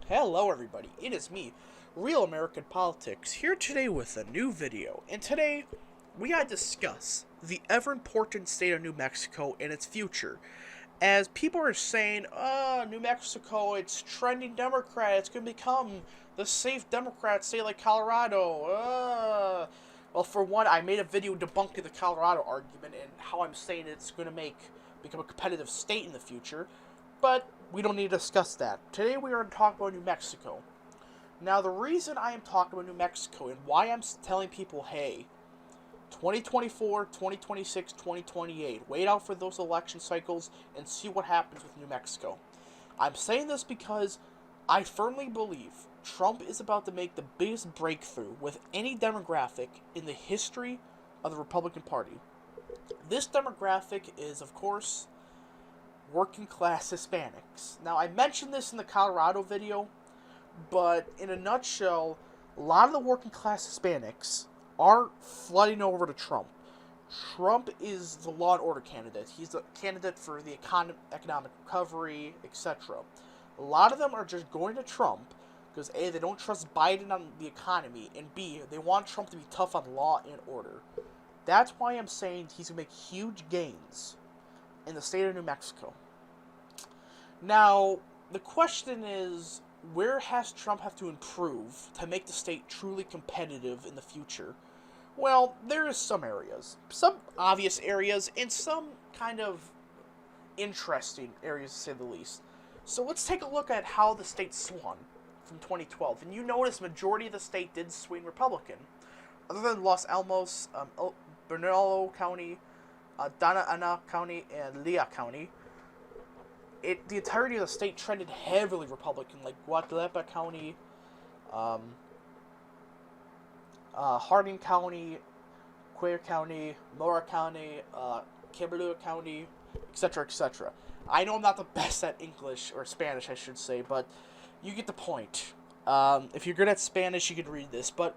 Hello everybody, it is me, Real American Politics, here today with a new video. And today, we gotta discuss the ever-important state of New Mexico and its future. As people are saying, New Mexico, it's trending Democrat, it's gonna become the safe Democrat state like Colorado, Well, for one, I made a video debunking the Colorado argument and how I'm saying it's gonna become a competitive state in the future. But we don't need to discuss that. Today we are going to talk about New Mexico. Now, the reason I am talking about New Mexico and why I'm telling people, hey, 2024, 2026, 2028, wait out for those election cycles and see what happens with New Mexico. I'm saying this because I firmly believe Trump is about to make the biggest breakthrough with any demographic in the history of the Republican Party. This demographic is, of course, working class Hispanics. Now, I mentioned this in the Colorado video, but in a nutshell, a lot of the working class Hispanics are flooding over to Trump. Trump is the law and order candidate. He's the candidate for the economic recovery, etc. A lot of them are just going to Trump because A, they don't trust Biden on the economy, and B, they want Trump to be tough on law and order. That's why I'm saying he's going to make huge gains in the state of New Mexico. Now, the question is, where has Trump have to improve to make the state truly competitive in the future? Well, there is some areas. Some obvious areas, and some kind of interesting areas, to say the least. So let's take a look at how the state swung from 2012. And you notice majority of the state did swing Republican. Other than Los Alamos, Bernalillo County, Dona Ana County, and Lea County, the entirety of the state trended heavily Republican, like Guadalupe County, Harding County, Cuellar County, Mora County, Caballero County, etc., etc. I know I'm not the best at English, or Spanish, I should say, but you get the point. If you're good at Spanish, you can read this, but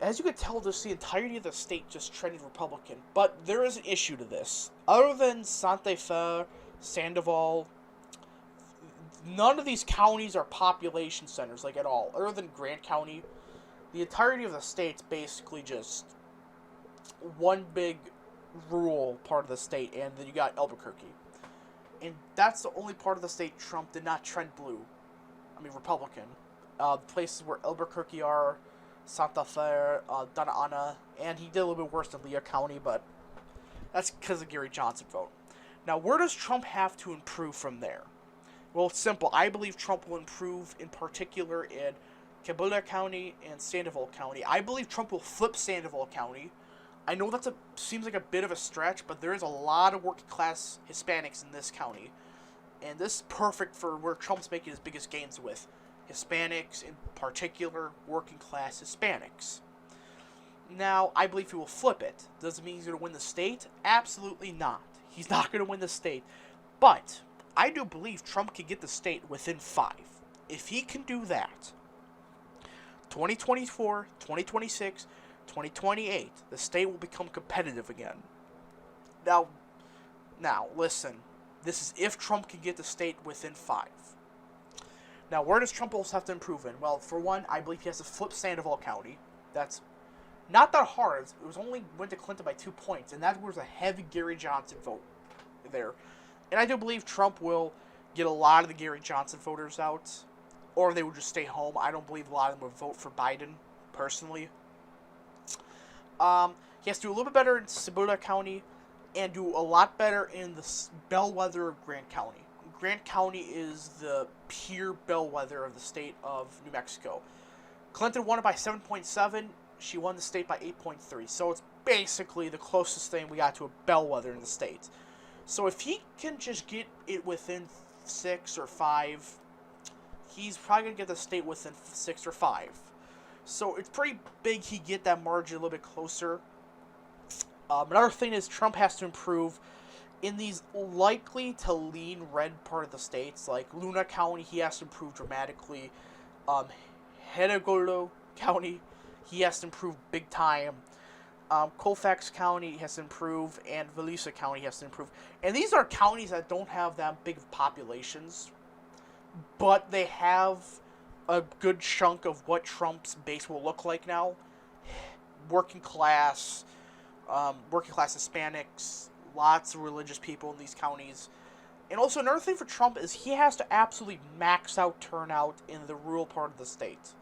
as you can tell, the entirety of the state just trended Republican. But there is an issue to this. Other than Santa Fe, Sandoval, none of these counties are population centers, like, at all. Other than Grant County, the entirety of the state's basically just one big rural part of the state, and then you got Albuquerque. And that's the only part of the state Trump did not trend blue. I mean, Republican. The places where Albuquerque are, Santa Fe, Dona Ana, and he did a little bit worse than Lea County, but that's because of Gary Johnson vote. Now, where does Trump have to improve from there? Well, it's simple. I believe Trump will improve in particular in Caballero County and Sandoval County. I believe Trump will flip Sandoval County. I know that seems like a bit of a stretch, but there is a lot of working class Hispanics in this county. And this is perfect for where Trump's making his biggest gains with. Hispanics, in particular, working class Hispanics. Now, I believe he will flip it. Does it mean he's going to win the state? Absolutely not. He's not going to win the state. But I do believe Trump can get the state within 5. If he can do that, 2024, 2026, 2028, the state will become competitive again. Now, listen. This is if Trump can get the state within 5. Now, where does Trump also have to improve in? Well, for one, I believe he has to flip Sandoval County. That's not that hard. It was only went to Clinton by 2 points, and that was a heavy Gary Johnson vote there. And I do believe Trump will get a lot of the Gary Johnson voters out, or they would just stay home. I don't believe a lot of them would vote for Biden, personally. He has to do a little bit better in Cibola County, and do a lot better in the bellwether of Grant County. Grant County is the pure bellwether of the state of New Mexico. Clinton won it by 7.7. She won the state by 8.3. So it's basically the closest thing we got to a bellwether in the state. So if he can just get it within 6 or 5, he's probably going to get the state within 6 or 5. So it's pretty big he get that margin a little bit closer. Another thing is Trump has to improve in these likely to lean red part of the states, like Luna County, he has to improve dramatically. Hidalgo County, he has to improve big time. Colfax County has to improve, and Volusia County has to improve. And these are counties that don't have that big populations. but they have a good chunk of what Trump's base will look like now. Working class Hispanics, lots of religious people in these counties. And also another thing for Trump is he has to absolutely max out turnout in the rural part of the state.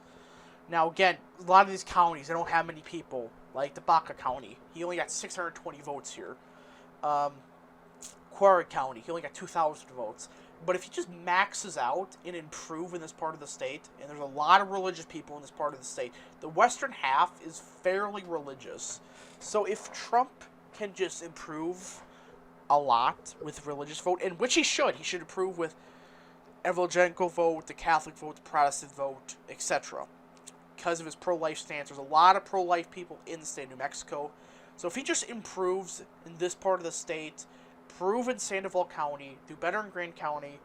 Now again, a lot of these counties, they don't have many people, like the Baca County. He only got 620 votes here. Quarry County, he only got 2,000 votes. But if he just maxes out and improve in this part of the state, and there's a lot of religious people in this part of the state, the western half is fairly religious. So if Trump can just improve a lot with religious vote, and which he should improve with evangelical vote, the Catholic vote, the Protestant vote, etc. Because of his pro-life stance, there's a lot of pro-life people in the state of New Mexico. So if he just improves in this part of the state, improve in Sandoval County, do better in Grand County,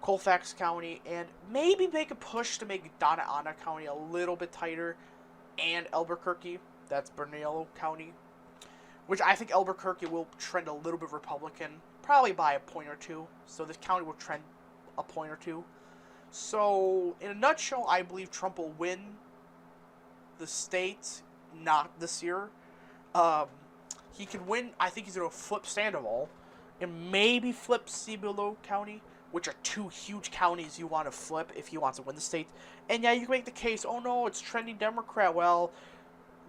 Colfax County, and maybe make a push to make Donna Ana County a little bit tighter, and Albuquerque, that's Bernalillo County, which I think Albuquerque will trend a little bit Republican, probably by a point or two, so this county will trend a point or two. So, in a nutshell, I believe Trump will win the state, not this year. He can win, I think he's going to flip Sandoval, and maybe flip Cibolo County, which are two huge counties you want to flip if he wants to win the state. And yeah, you can make the case, oh no, it's trending Democrat. Well,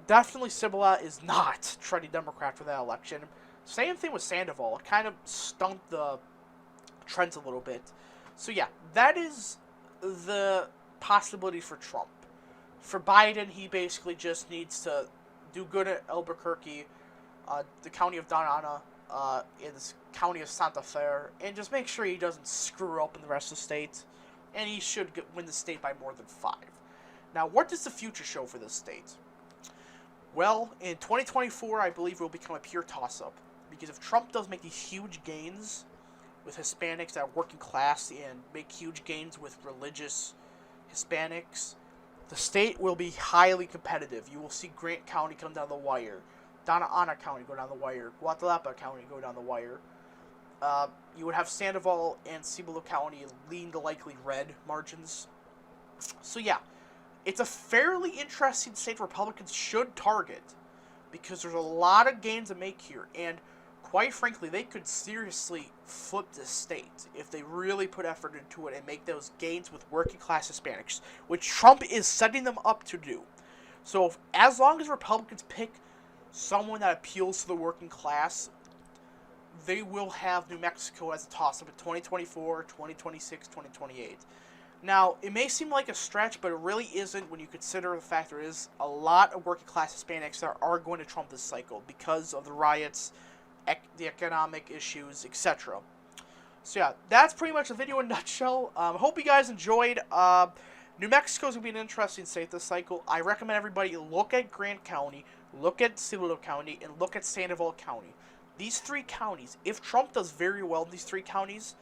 definitely Cibola is not trending Democrat for that election. Same thing with Sandoval. It kind of stumped the trends a little bit. So yeah, that is the possibility for Trump. For Biden, he basically just needs to do good at Albuquerque, the county of Donna Ana, in the county of Santa Fe, and just make sure he doesn't screw up in the rest of the state, and he should win the state by more than 5. Now, what does the future show for this state? Well, in 2024, I believe it will become a pure toss-up, because if Trump does make these huge gains with Hispanics that are working class and make huge gains with religious Hispanics, the state will be highly competitive. You will see Grant County come down the wire, Donna Ana County go down the wire, Guatemala County go down the wire. You would have Sandoval and Cibolo County lean to likely red margins. So yeah, it's a fairly interesting state Republicans should target, because there's a lot of gains to make here, and quite frankly, they could seriously flip this state if they really put effort into it and make those gains with working class Hispanics, which Trump is setting them up to do. So as long as Republicans pick someone that appeals to the working class, they will have New Mexico as a toss-up in 2024, 2026, 2028. Now, it may seem like a stretch, but it really isn't when you consider the fact there is a lot of working class Hispanics that are going to Trump this cycle because of the riots, the economic issues, etc. So yeah, that's pretty much the video in a nutshell. Hope you guys enjoyed. New Mexico is going to be an interesting state this cycle. I recommend everybody look at Grant County, look at Cibolo County, and look at Sandoval County. These 3 counties, if Trump does very well in these 3 counties,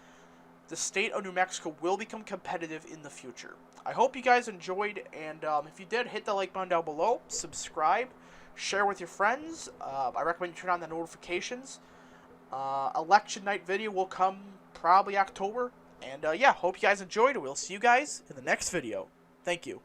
the state of New Mexico will become competitive in the future. I hope you guys enjoyed, and if you did, hit the like button down below, subscribe, share with your friends. I recommend you turn on the notifications. Election night video will come probably October. And yeah, hope you guys enjoyed. We'll see you guys in the next video. Thank you.